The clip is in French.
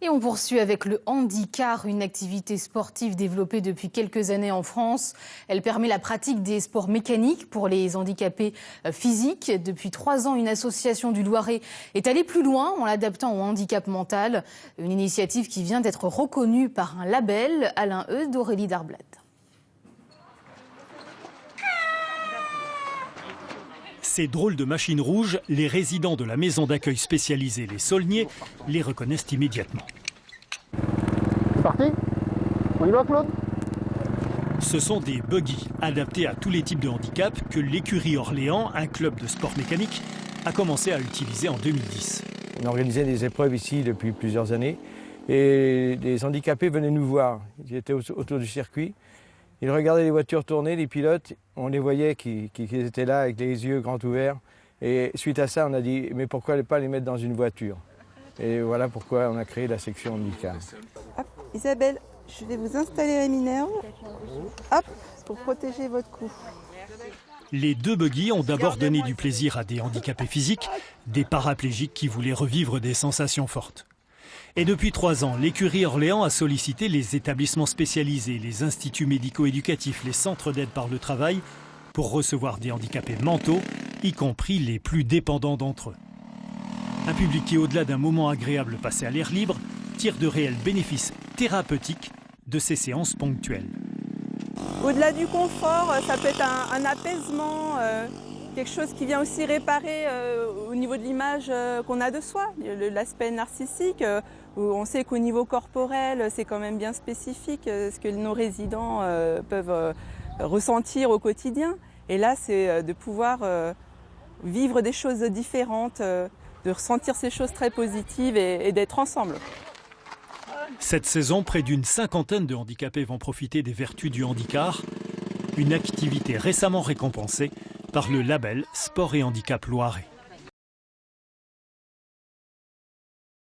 Et on poursuit avec le handicar, une activité sportive développée depuis quelques années en France. Elle permet la pratique des sports mécaniques pour les handicapés physiques. Depuis 3 ans, une association du Loiret est allée plus loin en l'adaptant au handicap mental. Une initiative qui vient d'être reconnue par un label, Alain E d'Aurélie Darblade. Ces drôles de machines rouges, les résidents de la maison d'accueil spécialisée Les Saulniers les reconnaissent immédiatement. C'est parti? On y va, Claude? Ce sont des buggy adaptés à tous les types de handicap que l'écurie Orléans, un club de sport mécanique, a commencé à utiliser en 2010. On organisait des épreuves ici depuis plusieurs années et les handicapés venaient nous voir. Ils étaient autour du circuit. Ils regardaient les voitures tourner, les pilotes, on les voyait qui étaient là avec les yeux grands ouverts. Et suite à ça, on a dit, mais pourquoi ne pas les mettre dans une voiture? Et voilà pourquoi on a créé la section handicap. Hop, Isabelle, je vais vous installer la Minerve. Hop, pour protéger votre cou. Les 2 buggy ont d'abord donné du plaisir à des handicapés physiques, des paraplégiques qui voulaient revivre des sensations fortes. Et depuis 3 ans, l'écurie Orléans a sollicité les établissements spécialisés, les instituts médico-éducatifs, les centres d'aide par le travail pour recevoir des handicapés mentaux, y compris les plus dépendants d'entre eux. Un public qui, au-delà d'un moment agréable passé à l'air libre, tire de réels bénéfices thérapeutiques de ces séances ponctuelles. Au-delà du confort, ça peut être un apaisement, quelque chose qui vient aussi réparer au niveau de l'image qu'on a de soi, l'aspect narcissique. Où on sait qu'au niveau corporel, c'est quand même bien spécifique ce que nos résidents peuvent ressentir au quotidien. Et là, c'est de pouvoir vivre des choses différentes, de ressentir ces choses très positives et d'être ensemble. Cette saison, près d'une 50aine de handicapés vont profiter des vertus du handicar, une activité récemment récompensée par le label Sport et Handicap Loiret.